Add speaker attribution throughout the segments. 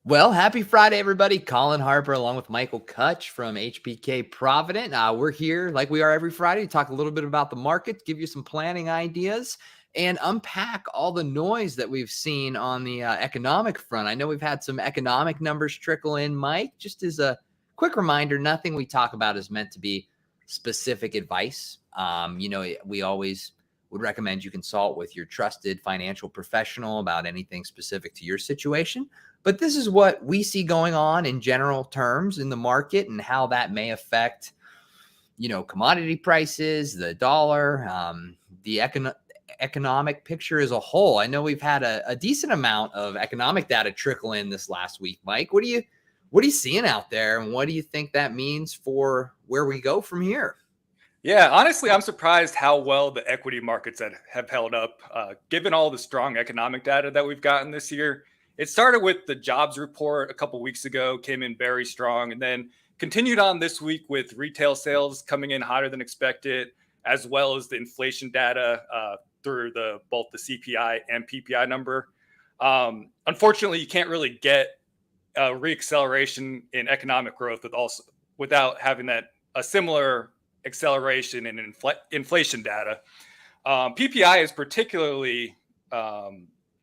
Speaker 1: Well, happy Friday, everybody. Colin Harper along with Michael Kutch from HBK Provident. We're here like we are every Friday to talk a little bit about the market, give you some planning ideas, and unpack all the noise that we've seen on the economic front. I know we've had some economic numbers trickle in, Mike. Just as a quick reminder, nothing we talk about is meant to be specific advice. We always would recommend you consult with your trusted financial professional about anything specific to your situation. But this is what we see going on in general terms in the market and how that may affect, commodity prices, the dollar, the economic picture as a whole. I know we've had a decent amount of economic data trickle in this last week. Mike, what are you seeing out there, and what do you think that means for where we go from here?
Speaker 2: Yeah, honestly, I'm surprised how well the equity markets have held up, given all the strong economic data that we've gotten this year. It started with the jobs report a couple weeks ago, came in very strong, and then continued on this week with retail sales coming in hotter than expected, as well as the inflation data through both the CPI and PPI number. Unfortunately, you can't really get a reacceleration in economic growth without having a similar acceleration in inflation data. PPI is particularly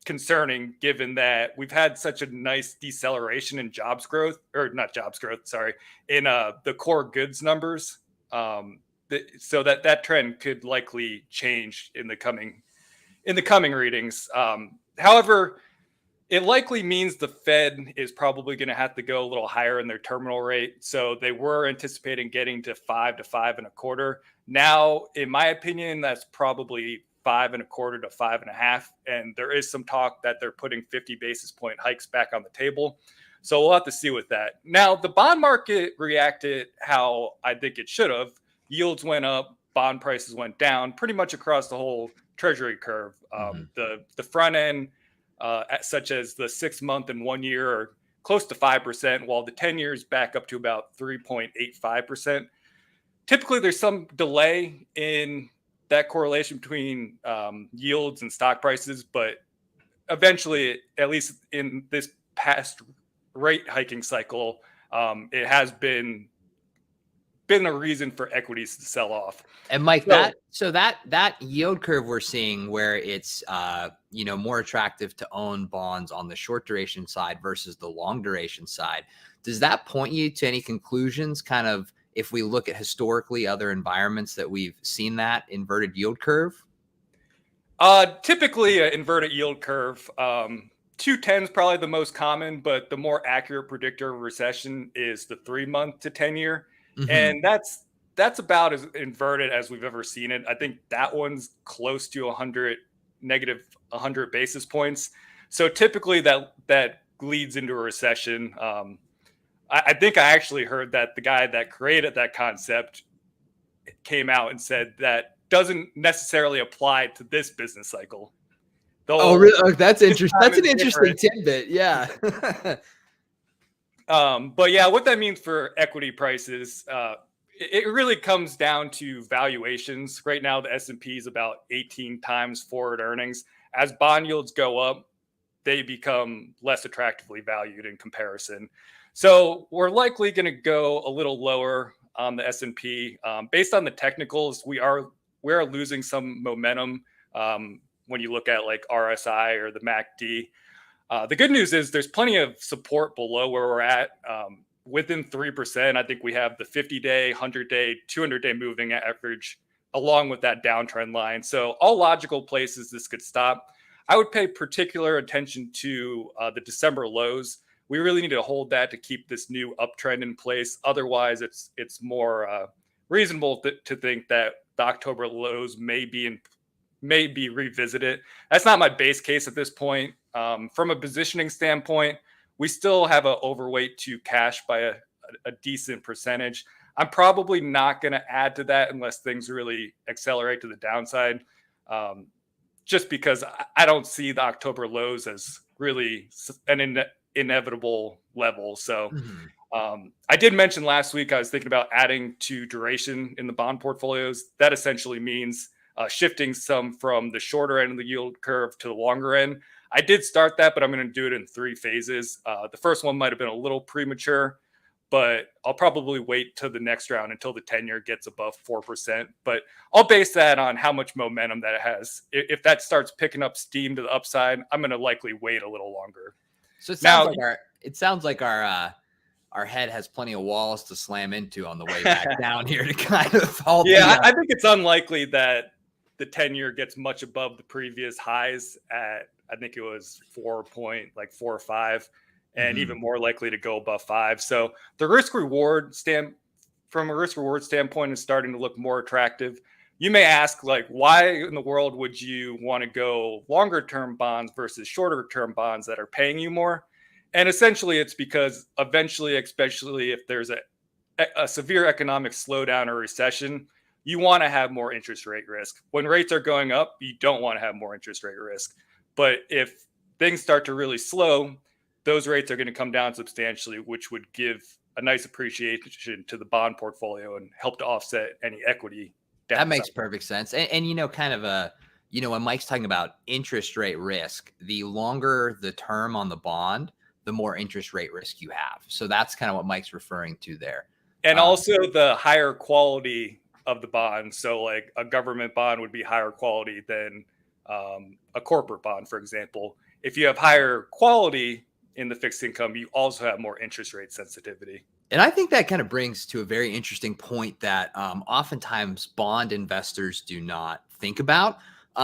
Speaker 2: concerning given that we've had such a nice deceleration in jobs growth, or not jobs growth, sorry, in the core goods numbers. So that trend could likely change in the coming readings. However, it likely means the Fed is probably going to have to go a little higher in their terminal rate. So they were anticipating getting to 5 to 5.25. Now, in my opinion, that's probably 5.25 to 5.5. And there is some talk that they're putting 50 basis point hikes back on the table. So we'll have to see with that. Now, the bond market reacted how I think it should have. Yields went up, bond prices went down pretty much across the whole treasury curve. The front end, such as the 6 month and 1 year, are close to 5%, while the 10 years back up to about 3.85%. Typically, there's some delay in that correlation between yields and stock prices, but eventually, at least in this past rate hiking cycle, it has been a reason for equities to sell off.
Speaker 1: And Mike, that yield curve we're seeing, where it's more attractive to own bonds on the short duration side versus the long duration side, does that point you to any conclusions, kind of, if we look at historically other environments that we've seen that inverted yield curve?
Speaker 2: Typically an inverted yield curve, 210 is probably the most common, but the more accurate predictor of recession is the 3 month to 10 year. Mm-hmm. And that's about as inverted as we've ever seen it. I think that one's close to negative 100 basis points. So typically that leads into a recession. I think I actually heard that the guy that created that concept came out and said that doesn't necessarily apply to this business cycle.
Speaker 1: Oh, really? Oh, that's interesting. That's an interesting tidbit. Yeah.
Speaker 2: But yeah, what that means for equity prices, it really comes down to valuations. Right now, the S&P is about 18 times forward earnings. As bond yields go up, they become less attractively valued in comparison. So we're likely going to go a little lower on the S&P. Based on the technicals, we're losing some momentum when you look at like RSI or the MACD. The good news is there's plenty of support below where we're at. Within 3%, I think we have the 50-day, 100-day, 200-day moving average along with that downtrend line. So all logical places this could stop. I would pay particular attention to the December lows. We really need to hold that to keep this new uptrend in place. Otherwise, it's more reasonable to think that the October lows may be revisited. That's not my base case at this point. From a positioning standpoint, we still have an overweight to cash by a decent percentage. I'm probably not going to add to that unless things really accelerate to the downside, just because I don't see the October lows as really an inevitable level. So I did mention last week I was thinking about adding to duration in the bond portfolios. That essentially means shifting some from the shorter end of the yield curve to the longer end. I did start that, but I'm going to do it in 3 phases. The first one might have been a little premature, but I'll probably wait till the next round until the 10-year gets above 4%. But I'll base that on how much momentum that it has. If that starts picking up steam to the upside, I'm going to likely wait a little longer.
Speaker 1: So it sounds like our head has plenty of walls to slam into on the way back down here to kind of hold.
Speaker 2: Yeah, I think it's unlikely that the 10-year gets much above the previous highs at, I think it was 4 or 5, and even more likely to go above 5. So the from a risk reward standpoint is starting to look more attractive. You may ask, like, why in the world would you want to go longer term bonds versus shorter term bonds that are paying you more? And essentially it's because eventually, especially if there's a severe economic slowdown or recession, you want to have more interest rate risk. When rates are going up, you don't want to have more interest rate risk. But if things start to really slow, those rates are going to come down substantially, which would give a nice appreciation to the bond portfolio and help to offset any equity downside.
Speaker 1: That makes perfect sense. And when Mike's talking about interest rate risk, the longer the term on the bond, the more interest rate risk you have. So that's kind of what Mike's referring to there.
Speaker 2: And also the higher quality of the bond. So like a government bond would be higher quality than a corporate bond, for example. If you have higher quality in the fixed income, you also have more interest rate sensitivity.
Speaker 1: And I think that kind of brings to a very interesting point that oftentimes bond investors do not think about.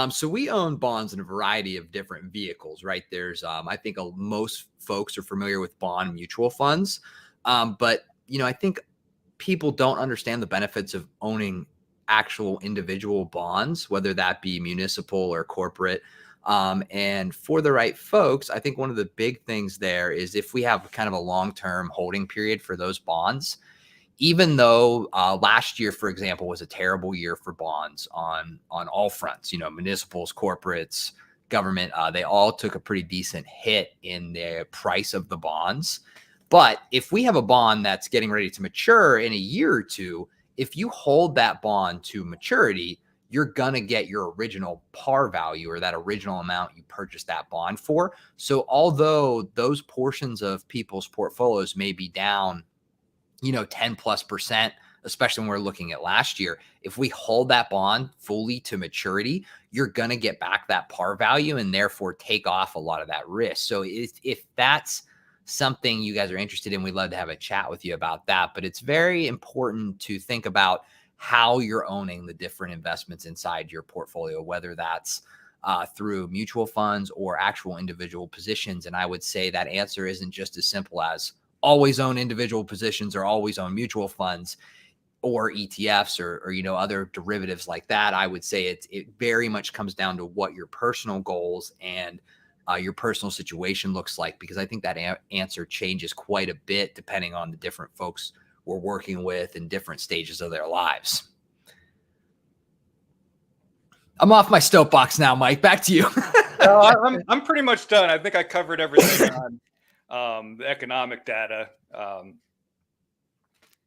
Speaker 1: So we own bonds in a variety of different vehicles, right? There's, I think most folks are familiar with bond mutual funds. But, I think people don't understand the benefits of owning actual individual bonds, whether that be municipal or corporate. And for the right folks, I think one of the big things there is if we have kind of a long-term holding period for those bonds, even though last year, for example, was a terrible year for bonds on all fronts, municipals, corporates, government, they all took a pretty decent hit in the price of the bonds. But if we have a bond that's getting ready to mature in a year or two, if you hold that bond to maturity, you're going to get your original par value or that original amount you purchased that bond for. So although those portions of people's portfolios may be down, 10+%, especially when we're looking at last year, if we hold that bond fully to maturity, you're going to get back that par value and therefore take off a lot of that risk. So if that's something you guys are interested in, we'd love to have a chat with you about that. But it's very important to think about how you're owning the different investments inside your portfolio, whether that's through mutual funds or actual individual positions. And I would say that answer isn't just as simple as always own individual positions or always own mutual funds or ETFs or other derivatives like that. I would say it very much comes down to what your personal goals and your personal situation looks like, because I think that answer changes quite a bit depending on the different folks we're working with in different stages of their lives. I'm off my soapbox now, Mike. Back to you.
Speaker 2: I'm pretty much done. I think I covered everything on the economic data.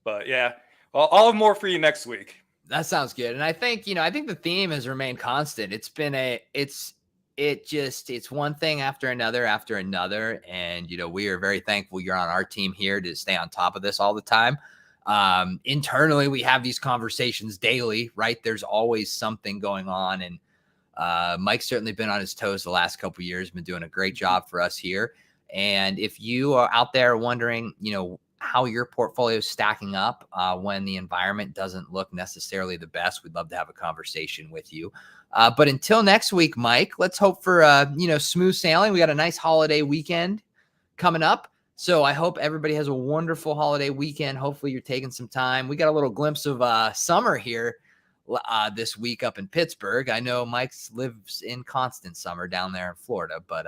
Speaker 2: But yeah, I'll have more for you next week.
Speaker 1: That sounds good. And I think the theme has remained constant. It's one thing after another. And, we are very thankful you're on our team here to stay on top of this all the time. Internally, we have these conversations daily, right? There's always something going on. And Mike's certainly been on his toes the last couple of years, been doing a great job for us here. And if you are out there wondering, how your portfolio is stacking up when the environment doesn't look necessarily the best, we'd love to have a conversation with you. But until next week, Mike, let's hope for, smooth sailing. We got a nice holiday weekend coming up. So I hope everybody has a wonderful holiday weekend. Hopefully you're taking some time. We got a little glimpse of summer here this week up in Pittsburgh. I know Mike lives in constant summer down there in Florida, but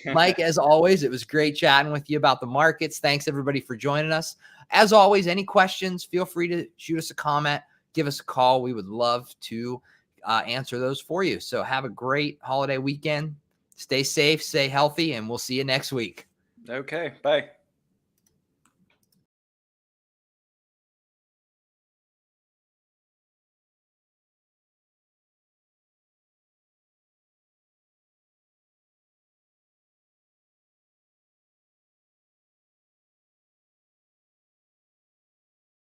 Speaker 1: Mike, as always, it was great chatting with you about the markets. Thanks everybody for joining us. As always, any questions, feel free to shoot us a comment, give us a call. We would love to answer those for you. So have a great holiday weekend. Stay safe, stay healthy, and we'll see you next week.
Speaker 2: Okay, bye.